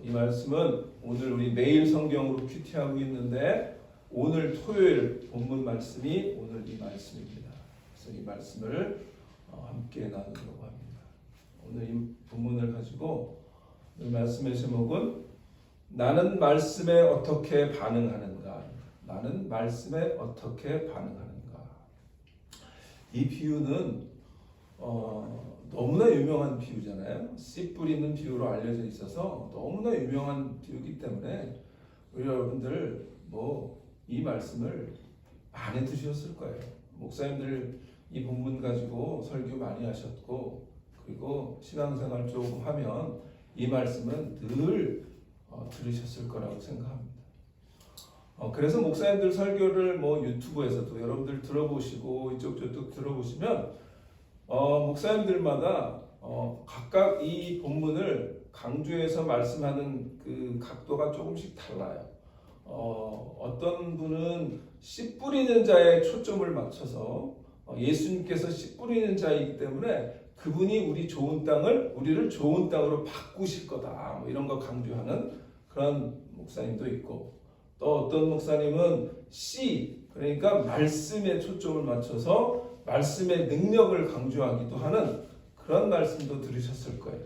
이 말씀은 오늘 우리 매일 성경으로 큐티하고 있는데 오늘 토요일 본문 말씀이 오늘 이 말씀입니다. 그래서 이 말씀을 함께 나누려고 합니다. 오늘 이 본문을 가지고 이 말씀의 제목은 나는 말씀에 어떻게 반응하는가? 나는 말씀에 어떻게 반응하는가? 이 비유는 너무나 유명한 비유잖아요. 씨 뿌리는 비유로 알려져 있어서 너무나 유명한 비유이기 때문에 우리 여러분들 이 말씀을 많이 들으셨을 거예요. 목사님들 이 본문 가지고 설교 많이 하셨고 그리고 신앙생활 조금 하면 이 말씀은 늘 들으셨을 거라고 생각합니다. 그래서 목사님들 설교를 유튜브에서도 여러분들 들어보시고 이쪽 저쪽 들어보시면 목사님들마다 각각 이 본문을 강조해서 말씀하는 그 각도가 조금씩 달라요. 어떤 분은 씨 뿌리는 자에 초점을 맞춰서 예수님께서 씨 뿌리는 자이기 때문에 그분이 우리를 좋은 땅으로 바꾸실 거다 이런 거 강조하는 그런 목사님도 있고 또 어떤 목사님은 씨 그러니까 말씀에 초점을 맞춰서 말씀의 능력을 강조하기도 하는 그런 말씀도 들으셨을 거예요.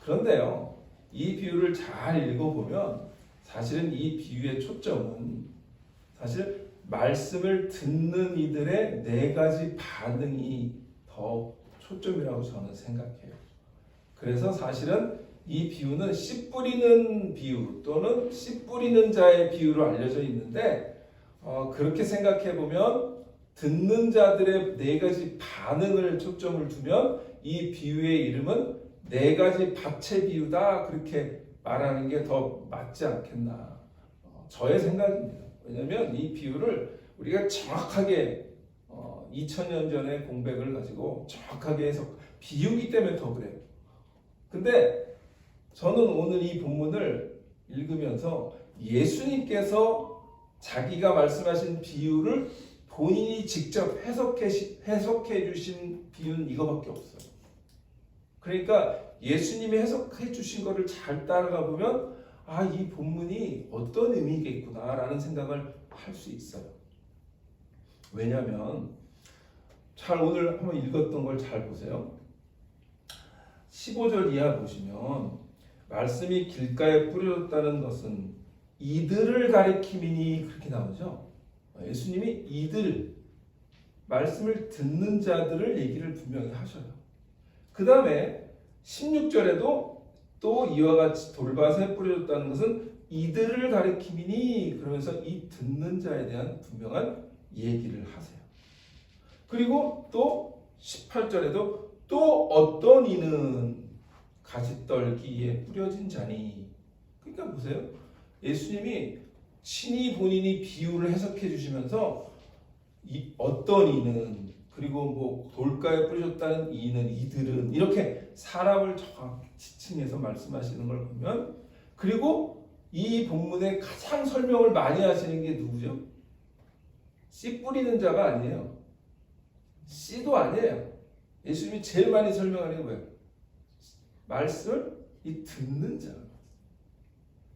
그런데요, 이 비유를 잘 읽어보면 사실은 이 비유의 초점은 사실 말씀을 듣는 이들의 네 가지 반응이 더 초점이라고 저는 생각해요. 그래서 사실은 이 비유는 씨 뿌리는 비유 또는 씨 뿌리는 자의 비유로 알려져 있는데 그렇게 생각해 보면 듣는 자들의 네 가지 반응을 초점을 두면 이 비유의 이름은 네 가지 밭의 비유다 그렇게 말하는 게 더 맞지 않겠나 저의 생각입니다. 왜냐하면 이 비유를 우리가 정확하게 2000년 전의 공백을 가지고 정확하게 해석 비유기 때문에 더 그래요. 근데 저는 오늘 이 본문을 읽으면서 예수님께서 자기가 말씀하신 비유를 본인이 직접 해석해 주신 비유는 이거밖에 없어요. 그러니까 예수님이 해석해 주신 거를 잘 따라가 보면 이 본문이 어떤 의미겠구나라는 생각을 할 수 있어요. 왜냐하면 오늘 한번 읽었던 걸 잘 보세요. 15절 이하 보시면 말씀이 길가에 뿌려졌다는 것은 이들을 가리킴이니 그렇게 나오죠. 예수님이 이들, 말씀을 듣는 자들을 얘기를 분명히 하셔요. 그 다음에 16절에도 또 이와 같이 돌밭에 뿌려졌다는 것은 이들을 가리킴이니 그러면서 이 듣는 자에 대한 분명한 얘기를 하세요. 그리고 또 18절에도 또 어떤 이는 가시떨기에 뿌려진 자니 그러니까 보세요. 예수님이 친히 본인이 비유를 해석해 주시면서 어떤 이는 그리고 돌가에 뿌려졌다는 이는 이들은 이렇게 사람을 정확히 지칭해서 말씀하시는 걸 보면 그리고 이 본문에 가장 설명을 많이 하시는 게 누구죠? 씨 뿌리는 자가 아니에요. 씨도 아니에요. 예수님이 제일 많이 설명하는 게 뭐예요? 말씀을 듣는 자.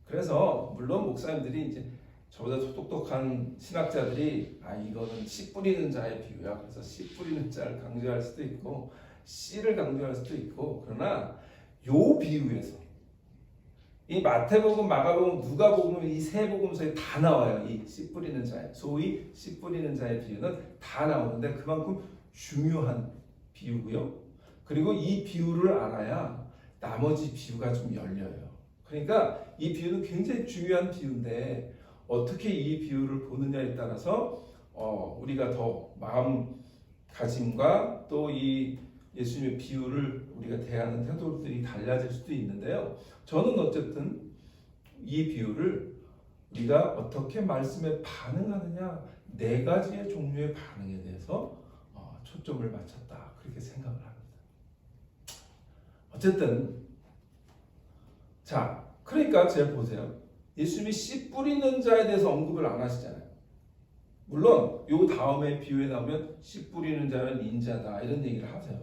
그래서 물론 목사님들이 이제 저보다 똑똑한 신학자들이 이거는 씨 뿌리는 자의 비유야. 그래서 씨 뿌리는 자를 강조할 수도 있고 씨를 강조할 수도 있고 그러나 요 비유에서 이 마태복음, 마가복음, 누가복음 이 세 복음서에 다 나와요. 이 씨 뿌리는 자의 소위 씨 뿌리는 자의 비유는 다 나오는데 그만큼 중요한 비유고요. 그리고 이 비유를 알아야 나머지 비유가 좀 열려요. 그러니까 이 비유는 굉장히 중요한 비유인데 어떻게 이 비유를 보느냐에 따라서 우리가 더 마음가짐과 또 이 예수님의 비유를 우리가 대하는 태도들이 달라질 수도 있는데요. 저는 어쨌든 이 비유를 우리가 어떻게 말씀에 반응하느냐 네 가지의 종류의 반응에 대해서 초점을 맞췄다 그렇게 생각을 합니다. 어쨌든 그러니까 잘 보세요. 예수님이 씨 뿌리는 자에 대해서 언급을 안 하시잖아요. 물론 요 다음에 비유에 나오면 씨 뿌리는 자는 인자다 이런 얘기를 하세요.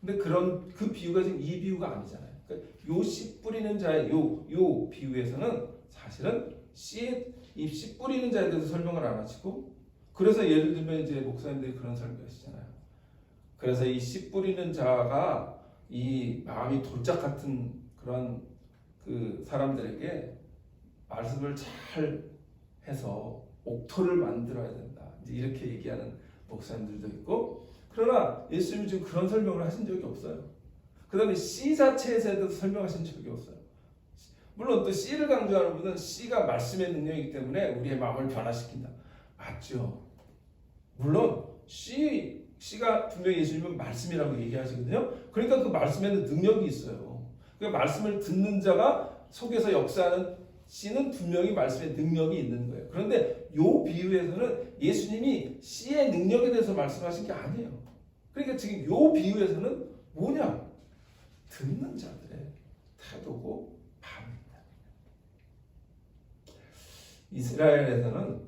근데 그 비유가 지금 이 비유가 아니잖아요. 그러니까 요 씨 뿌리는 자의 요 비유에서는 사실은 씨 뿌리는 자에 대해서 설명을 안 하시고, 그래서 예를 들면 이제 목사님들이 그런 설명하시잖아요. 그래서 이 씨 뿌리는 자가 이 마음이 돌짝 같은 그런 그 사람들에게 말씀을 잘 해서 옥토를 만들어야 된다, 이제 이렇게 얘기하는 목사님들도 있고, 그러나 예수님이 지금 그런 설명을 하신 적이 없어요. 그 다음에 씨 자체에 대해서 설명하신 적이 없어요. 물론 또 씨를 강조하는 분은 씨가 말씀의 능력이기 때문에 우리의 마음을 변화시킨다, 맞죠? 물론 씨가 분명히 예수님은 말씀이라고 얘기하시거든요. 그러니까 그 말씀에는 능력이 있어요. 그 말씀을 듣는 자가 속에서 역사하는 씨는 분명히 말씀의 능력이 있는 거예요. 그런데 이 비유에서는 예수님이 씨의 능력에 대해서 말씀하신 게 아니에요. 그러니까 지금 이 비유에서는 뭐냐? 듣는 자들의 태도고 반응이다. 이스라엘에서는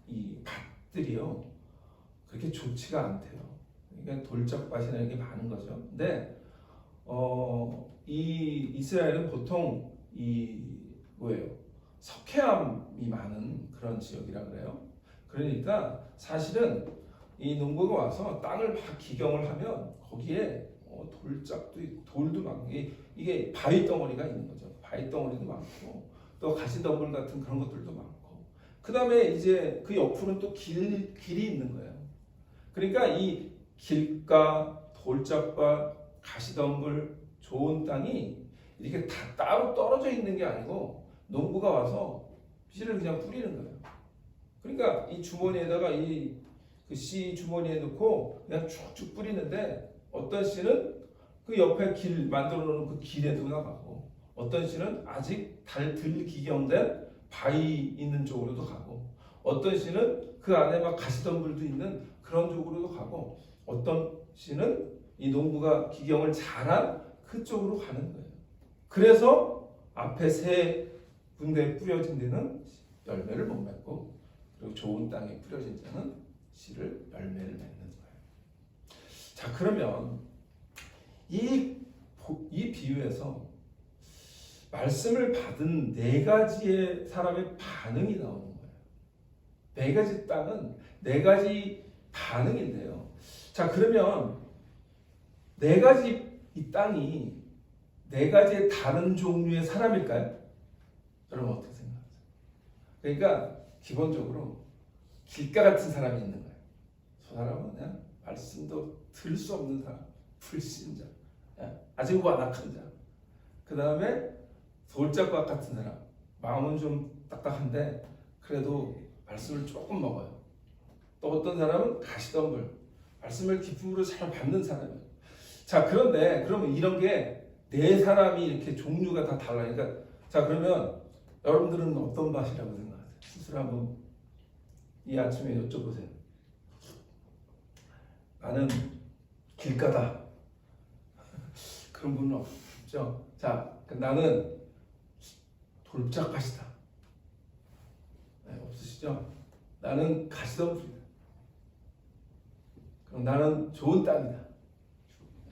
이 밭들이요 그렇게 좋지가 않대요. 그러니까 돌짝밭이나 이게 많은 거죠. 근데 이 이스라엘은 보통 석회암이 많은 그런 지역이라 그래요. 그러니까 사실은 이 농부가 와서 땅을 막 기경을 하면 거기에 돌짝도 있고 돌도 많고, 이게 바위 덩어리가 있는 거죠. 바위 덩어리도 많고 또 가시덤불 같은 그런 것들도 많고, 그 다음에 이제 그 옆으로는 또 길이 있는 거예요. 그러니까 이 길가, 돌짝밭, 가시덤불, 좋은 땅이 이렇게 다 따로 떨어져 있는 게 아니고 농부가 와서 씨를 그냥 뿌리는 거예요. 그러니까 이 주머니에다가 그 씨 주머니에 넣고 그냥 쭉쭉 뿌리는데, 어떤 씨는 그 옆에 길 만들어 놓은 그 길에도 나가고, 어떤 씨는 아직 덜 기경된 바위 있는 쪽으로도 가고, 어떤 씨는 그 안에 막 가시덤불도 있는 그런 쪽으로도 가고, 어떤 씨는 이 농부가 기경을 잘한 그쪽으로 가는 거예요. 그래서 앞에 세 군데 뿌려진 데는 열매를 못 맺고, 그리고 좋은 땅에 뿌려진 데는 씨를 열매를 맺는 거예요. 자, 그러면 이 비유에서 말씀을 받은 네 가지의 사람의 반응이 나오는 거예요. 네 가지 땅은 네 가지 반응인데요. 자, 그러면 네 가지 이 땅이 네 가지의 다른 종류의 사람일까요? 여러분 어떻게 생각하세요? 그러니까 기본적으로 길가 같은 사람이 있는 거예요. 저 사람은 그냥 말씀도 들을 수 없는 사람, 불신자, 아주 완악한 자. 그 다음에 돌짝밭 같은 사람, 마음은 좀 딱딱한데 그래도 말씀을 조금 먹어요. 또 어떤 사람은 가시덤불, 말씀을 기쁨으로 잘 받는 사람이에요. 자, 그런데 그러면 이런 게 네 사람이 이렇게 종류가 다 달라요. 그러니까 자, 그러면 여러분들은 어떤 밭이라고 생각하세요? 스스로 한번 이 아침에 여쭤보세요. 나는 길가다. 그런 분은 없죠. 자, 나는 돌짝밭이다. 네, 없으시죠? 나는 가시덤불이다. 그럼 나는 좋은 땅이다.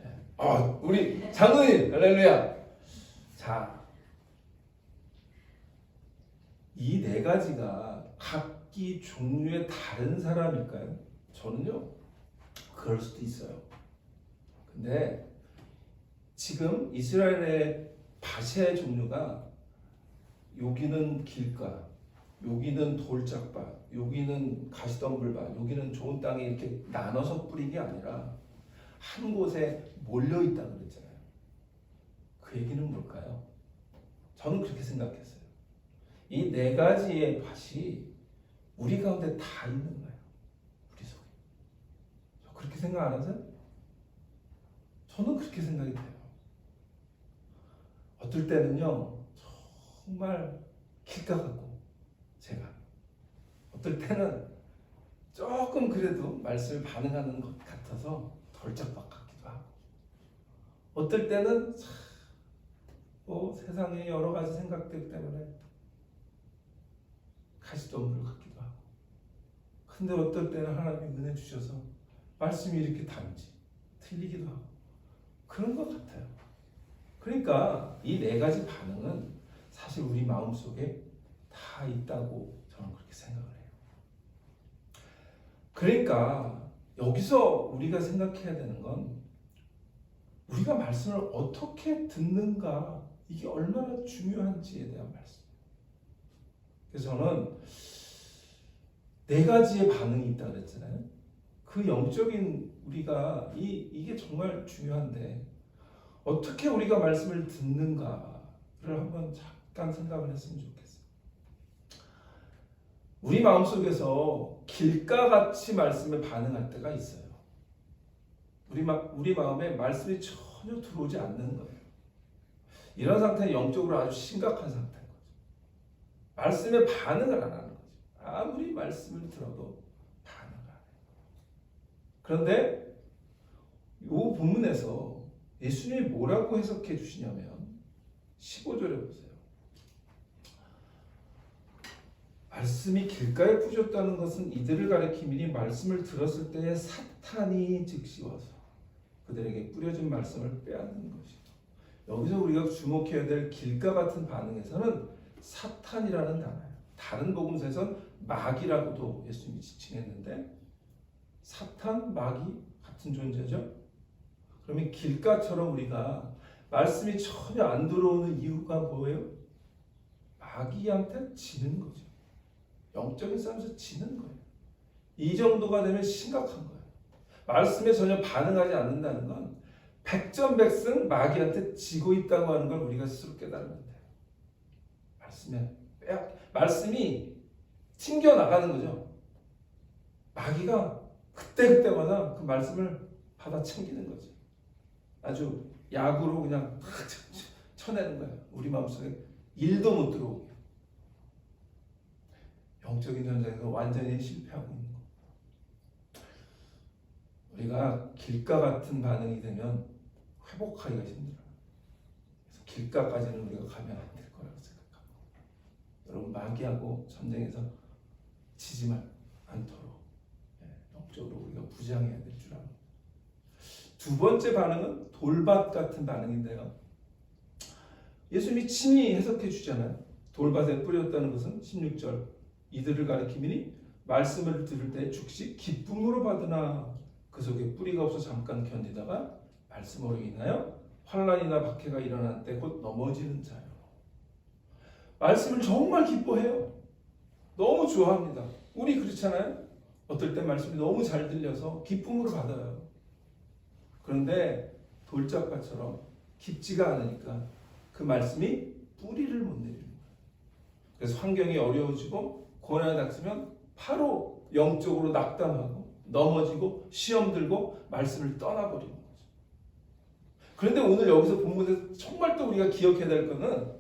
네. 우리 장로님, 할렐루야. 자, 이 네 가지가 각기 종류의 다른 사람일까요? 저는요, 그럴 수도 있어요. 근데 지금 이스라엘의 밭의 종류가 여기는 길가, 여기는 돌짝밭, 여기는 가시덤불밭, 여기는 좋은 땅에 이렇게 나눠서 뿌린 게 아니라 한 곳에 몰려 있다고 그랬잖아요. 그 얘기는 뭘까요? 저는 그렇게 생각했어요. 이 네 가지의 밭이 우리 가운데 다 있는 거예요. 우리 속에. 저 그렇게 생각 안 하세요? 저는 그렇게 생각이 돼요. 어떨 때는요, 정말 길가 같고, 제가. 어떨 때는 조금 그래도 말씀을 반응하는 것 같아서 돌짝밭 같기도 하고, 어떨 때는 세상의 여러 가지 생각들 때문에 가시덤불 같기도 하고, 근데 어떨 때는 하나님이 은혜 주셔서 말씀이 이렇게 단지 틀리기도 하고, 그런 것 같아요. 그러니까 이 네 가지 반응은 사실 우리 마음속에 다 있다고 저는 그렇게 생각을 해요. 그러니까 여기서 우리가 생각해야 되는 건 우리가 말씀을 어떻게 듣는가, 이게 얼마나 중요한지에 대한 말씀. 그래서 저는 네 가지의 반응이 있다 그랬잖아요. 그 영적인 우리가 이게 정말 중요한데 어떻게 우리가 말씀을 듣는가를 한번 잠깐 생각을 했으면 좋겠어요. 우리 마음속에서 길가같이 말씀에 반응할 때가 있어요. 우리 마음에 말씀이 전혀 들어오지 않는 거예요. 이런 상태는 영적으로 아주 심각한 상태인 거죠. 말씀에 반응을 안 하는 거죠. 아무리 말씀을 들어도 반응을 안 해요. 그런데 이 본문에서 예수님이 뭐라고 해석해 주시냐면 15절에 보세요. 말씀이 길가에 뿌졌다는 것은 이들을 가리킴이니 말씀을 들었을 때에 사탄이 즉시 와서 그들에게 뿌려진 말씀을 빼앗는 것이죠. 여기서 우리가 주목해야 될 길가 같은 반응에서는 사탄이라는 단어예요. 다른 복음서에서는 마귀라고도 예수님이 지칭했는데 사탄, 마귀 같은 존재죠. 그러면 길가처럼 우리가 말씀이 전혀 안 들어오는 이유가 뭐예요? 마귀한테 지는 거죠. 영적인 싸움에서 지는 거예요. 이 정도가 되면 심각한 거예요. 말씀에 전혀 반응하지 않는다는 건 백전백승 마귀한테 지고 있다고 하는 걸 우리가 스스로 깨달으면 돼요. 말씀이 튕겨나가는 거죠. 마귀가 그때그때마다 그 말씀을 받아 챙기는 거죠. 아주 약으로 그냥 쳐내는 거예요. 우리 마음속에 일도 못 들어오게. 영적인 전쟁에서 완전히 실패하고 있는 거. 우리가 길가 같은 반응이 되면 회복하기가 힘들어요. 그래서 길가까지는 우리가 가면 안 될 거라고 생각합니다. 여러분 마귀하고 전쟁에서 지지 않도록 영적으로 우리가 부장해야 될 줄 압니다. 두 번째 반응은 돌밭 같은 반응인데요. 예수님이 친히 해석해 주잖아요. 돌밭에 뿌렸다는 것은 16절 이들을 가리키미니 말씀을 들을 때 즉시 기쁨으로 받으나 그 속에 뿌리가 없어 잠깐 견디다가 말씀으로 인하여 환난이나 박해가 일어날 때 곧 넘어지는 자요. 말씀을 정말 기뻐해요. 너무 좋아합니다. 우리 그렇잖아요. 어떨 때 말씀이 너무 잘 들려서 기쁨으로 받아요. 그런데 돌짝밭처럼 깊지가 않으니까 그 말씀이 뿌리를 못 내리는 거예요. 그래서 환경이 어려워지고 고난이 닥치면 바로 영적으로 낙담하고 넘어지고 시험 들고 말씀을 떠나버리는 거죠. 그런데 오늘 여기서 본문에서 정말 또 우리가 기억해야 될 거는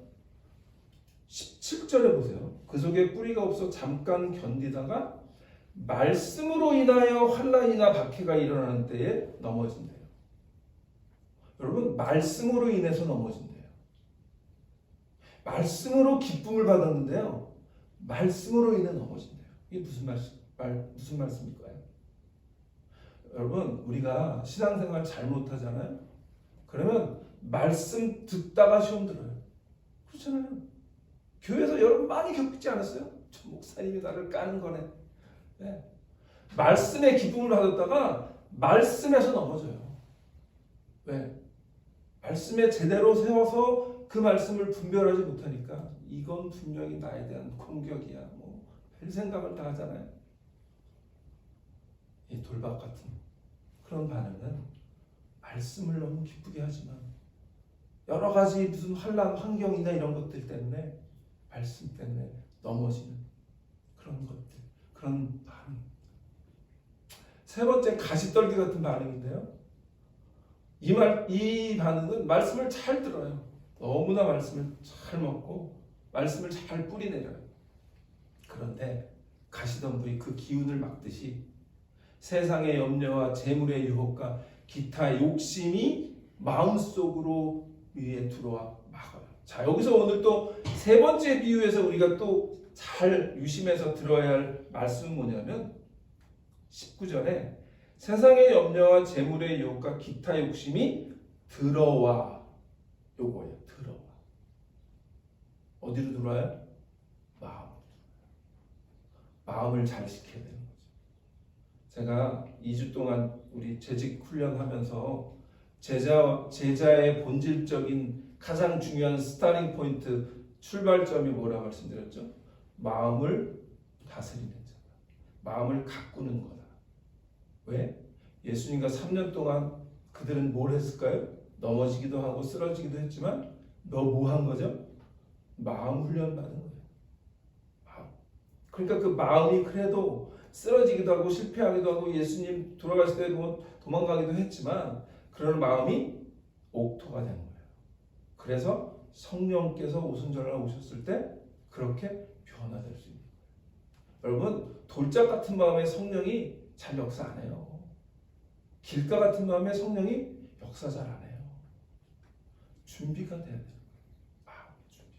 17절에 보세요. 그 속에 뿌리가 없어 잠깐 견디다가 말씀으로 인하여 환난이나 박해가 일어나는 때에 넘어진대요. 여러분 말씀으로 인해서 넘어진대요. 말씀으로 기쁨을 받았는데요. 말씀으로 인해 넘어진대요. 이게 무슨 말씀일까요? 여러분 우리가 신앙생활 잘못하잖아요. 그러면 말씀 듣다가 시험 들어요. 그렇잖아요. 교회에서 여러분 많이 겪지 않았어요? 저 목사님이 나를 까는 거네. 네. 말씀에 기쁨을 받았다가 말씀에서 넘어져요. 왜? 말씀에 제대로 세워서 그 말씀을 분별하지 못하니까 이건 분명히 나에 대한 공격이야. 뭐 별 생각을 다 하잖아요. 이 돌박 같은 그런 반응은 말씀을 너무 기쁘게 하지만 여러 가지 무슨 환난 환경이나 이런 것들 때문에 말씀 때문에 넘어지는 그런 것들, 그런 반응. 세 번째 가시떨기 같은 반응인데요. 이 반응은 말씀을 잘 들어요. 너무나 말씀을 잘 먹고 말씀을 잘 뿌리내려요. 그런데 가시덤불이 그 기운을 막듯이 세상의 염려와 재물의 유혹과 기타 욕심이 마음속으로 위에 들어와 막아요. 자, 여기서 오늘 또 세 번째 비유에서 우리가 또 잘 유심해서 들어야 할 말씀은 뭐냐면 19절에 세상의 염려와 재물의 유혹과 기타 욕심이 들어와. 요거예요. 들어와. 어디로 들어와요? 마음을 잘 지켜야 되는 거죠. 제가 2주 동안 우리 재직 훈련하면서 제자의 본질적인 가장 중요한 스타팅 포인트, 출발점이 뭐라고 말씀드렸죠? 마음을 다스리는 자다. 마음을 가꾸는 거다. 왜? 예수님과 3년 동안 그들은 뭘 했을까요? 넘어지기도 하고 쓰러지기도 했지만 너 뭐 한 거죠? 마음 훈련 받은 거예요. 마음. 그러니까 그 마음이 그래도 쓰러지기도 하고 실패하기도 하고 예수님 돌아가실 때 도망가기도 했지만 그런 마음이 옥토가 된 거예요. 그래서 성령께서 오순절날 오셨을 때 그렇게 변화될 수 있는 거예요. 여러분, 돌짝 같은 마음에 성령이 잘 역사 안 해요. 길가 같은 마음에 성령이 역사 잘 안 해요. 준비가 돼야 돼요. 마음의 준비.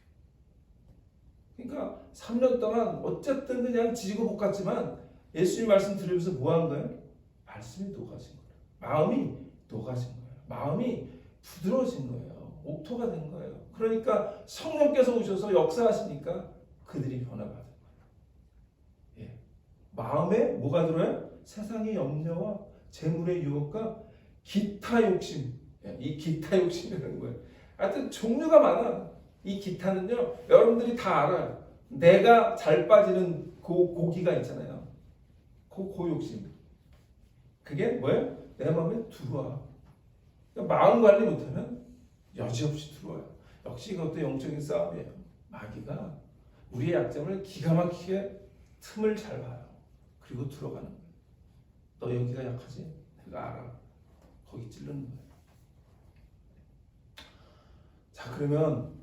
그러니까 3년 동안 어쨌든 그냥 지지고 볶았지만 예수님 말씀 들으면서 뭐 한 거예요? 말씀이 녹아진 거예요. 마음이 녹아진 거예요. 마음이 부드러워진 거예요. 옥토가 된 거예요. 그러니까 성령께서 오셔서 역사하시니까 그들이 변화받은 거예요. 예. 마음에 뭐가 들어요? 세상의 염려와 재물의 유혹과 기타 욕심. 예. 이 기타 욕심이라는 거예요. 하여튼 종류가 많아. 이 기타는요, 여러분들이 다 알아요. 내가 잘 빠지는 고기가 있잖아요. 그 욕심. 그게 뭐예요? 내 마음에 들어와. 그러니까 마음 관리 못하면 여지없이 들어와요. 역시 이것도 영적인 싸움이에요. 마귀가 우리의 약점을 기가 막히게 틈을 잘 봐요. 그리고 들어가는 거예요. 너 여기가 약하지? 내가 알아. 거기 찌르는 거예요. 자, 그러면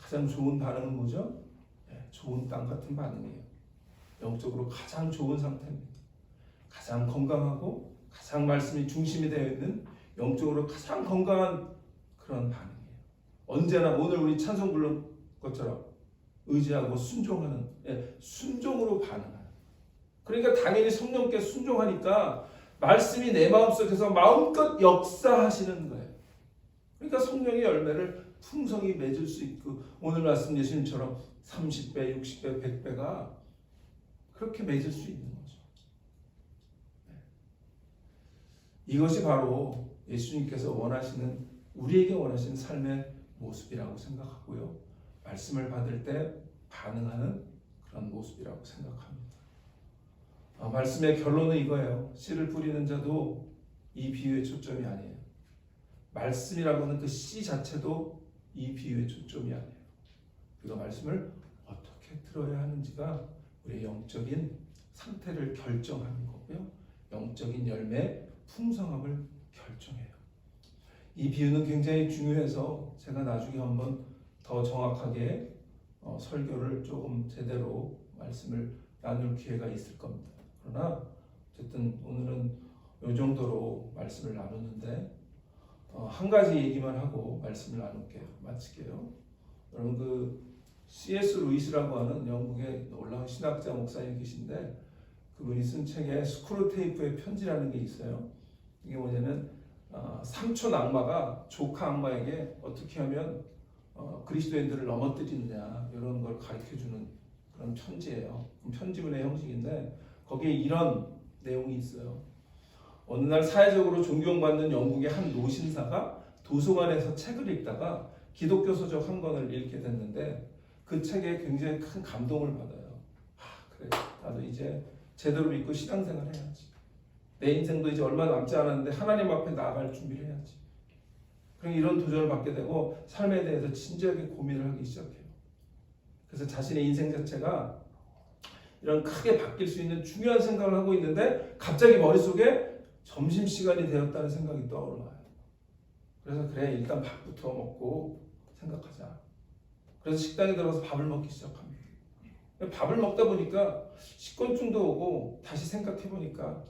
가장 좋은 반응은 뭐죠? 네, 좋은 땅 같은 반응이에요. 영적으로 가장 좋은 상태입니다. 가장 건강하고 가장 말씀이 중심이 되어 있는 영적으로 가장 건강한 그런 반응이에요. 언제나 오늘 우리 찬송 부른 것처럼 의지하고 순종하는, 순종으로 반응하는. 그러니까 당연히 성령께 순종하니까 말씀이 내 마음속에서 마음껏 역사하시는 거예요. 그러니까 성령의 열매를 풍성히 맺을 수 있고 오늘 말씀 예수님처럼 30배, 60배, 100배가 그렇게 맺을 수 있는 거죠. 이것이 바로 예수님께서 원하시는, 우리에게 원하시는 삶의 모습이라고 생각하고요. 말씀을 받을 때 반응하는 그런 모습이라고 생각합니다. 말씀의 결론은 이거예요. 씨를 뿌리는 자도 이 비유의 초점이 아니에요. 말씀이라고 하는 그 씨 자체도 이 비유의 초점이 아니에요. 우리가 말씀을 어떻게 들어야 하는지가 우리의 영적인 상태를 결정하는 거고요. 영적인 열매의 풍성함을 결정해요. 이 비유는 굉장히 중요해서 제가 나중에 한번 더 정확하게 설교를 조금 제대로 말씀을 나눌 기회가 있을 겁니다. 그러나 어쨌든 오늘은 이 정도로 말씀을 나누는데 한 가지 얘기만 하고 말씀을 나눌게요. 마칠게요. 여러분 그 C.S. 루이스라고 하는 영국의 놀라운 신학자 목사님 계신데 그분이 쓴 책에 스크루테이프의 편지라는 게 있어요. 이게 뭐냐면 삼촌 악마가 조카 악마에게 어떻게 하면 그리스도인들을 넘어뜨리느냐 이런 걸 가르쳐주는 그런 편지예요. 편지문의 형식인데 거기에 이런 내용이 있어요. 어느 날 사회적으로 존경받는 영국의 한 노신사가 도서관에서 책을 읽다가 기독교 서적 한 권을 읽게 됐는데 그 책에 굉장히 큰 감동을 받아요. 그래, 나도 이제 제대로 믿고 신앙생활 해야지. 내 인생도 이제 얼마 남지 않았는데 하나님 앞에 나아갈 준비를 해야지. 그럼 이런 도전을 받게 되고 삶에 대해서 진지하게 고민을 하기 시작해요. 그래서 자신의 인생 자체가 이런 크게 바뀔 수 있는 중요한 생각을 하고 있는데 갑자기 머릿속에 점심시간이 되었다는 생각이 떠올라요. 그래서 그래 일단 밥부터 먹고 생각하자. 그래서 식당에 들어가서 밥을 먹기 시작합니다. 밥을 먹다 보니까 식곤증도 오고 다시 생각해보니까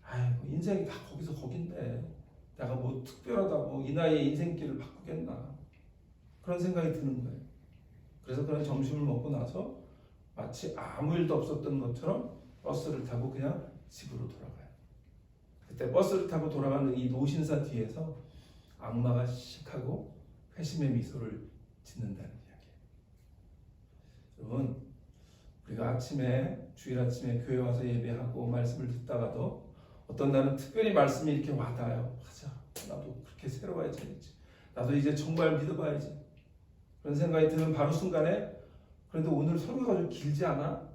아이고 인생이 다 거기서 거긴데 내가 뭐 특별하다고 이 나이에 인생길을 바꾸겠나 그런 생각이 드는 거예요. 그래서 그런 점심을 먹고 나서 마치 아무 일도 없었던 것처럼 버스를 타고 그냥 집으로 돌아가요. 그때 버스를 타고 돌아가는 이 노신사 뒤에서 악마가 씩하고 회심의 미소를 짓는다는 이야기예요. 여러분, 우리가 아침에 주일 아침에 교회 와서 예배하고 말씀을 듣다가도 어떤 날은 특별히 말씀이 이렇게 와닿아요. 맞아, 나도 그렇게 새로워야 되겠지. 나도 이제 정말 믿어봐야지. 그런 생각이 드는 바로 순간에 그런데 오늘 설교가 좀 길지 않아?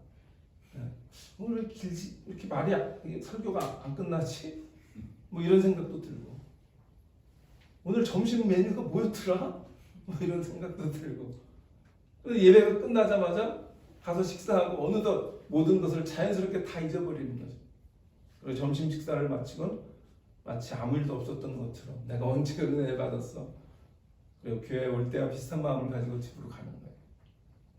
오늘 길지 이렇게 말이 설교가 안 끝나지? 뭐 이런 생각도 들고 오늘 점심 메뉴가 뭐였더라? 뭐 이런 생각도 들고 예배가 끝나자마자 가서 식사하고 어느덧 모든 것을 자연스럽게 다 잊어버리는 거죠. 그리고 점심 식사를 마치곤 마치 아무 일도 없었던 것처럼 내가 언제 은혜 받았어? 그리고 교회에 올 때와 비슷한 마음을 가지고 집으로 가는 거예요.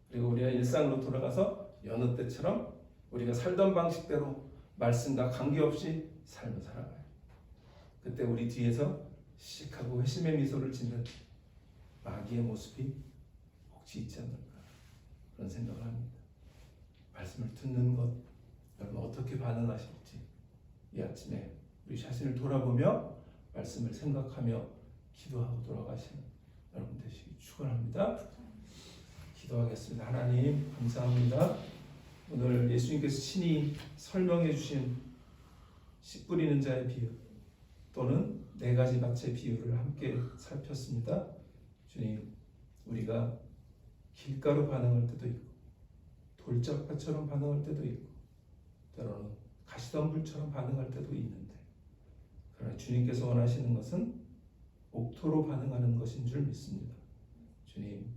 그리고 우리가 일상으로 돌아가서 여느 때처럼 우리가 살던 방식대로 말씀과 관계없이 삶을 살아가요. 그때 우리 뒤에서 씩하고 회심의 미소를 짓는 마귀의 모습이 혹시 있지 않을까 그런 생각을 합니다. 말씀을 듣는 것 여러분 어떻게 반응하실지 이 아침에 우리 자신을 돌아보며 말씀을 생각하며 기도하고 돌아가시는 여러분 되시기 축원합니다. 기도하겠습니다. 하나님 감사합니다. 오늘 예수님께서 친히 설명해 주신 씨 뿌리는 자의 비유 또는 네 가지 밭의 비유를 함께 살폈습니다. 주님, 우리가 길가로 반응할 때도 있고 돌짝밭처럼 반응할 때도 있고 때로는 가시덤불처럼 반응할 때도 있는데 그러나 주님께서 원하시는 것은 옥토로 반응하는 것인 줄 믿습니다. 주님,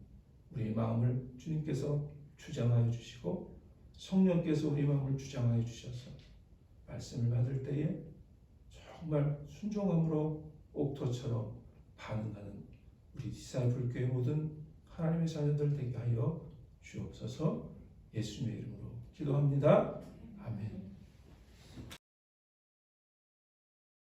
우리 마음을 주님께서 주장하여 주시고 성령께서 우리 마음을 주장하여 주셔서 말씀을 받을 때에 정말 순종함으로 옥토처럼 반응하는 우리 지사의 불교의 모든 하나님의 자녀들 되게 하여 주옵소서. 예수님의 이름으로 기도합니다. 아멘.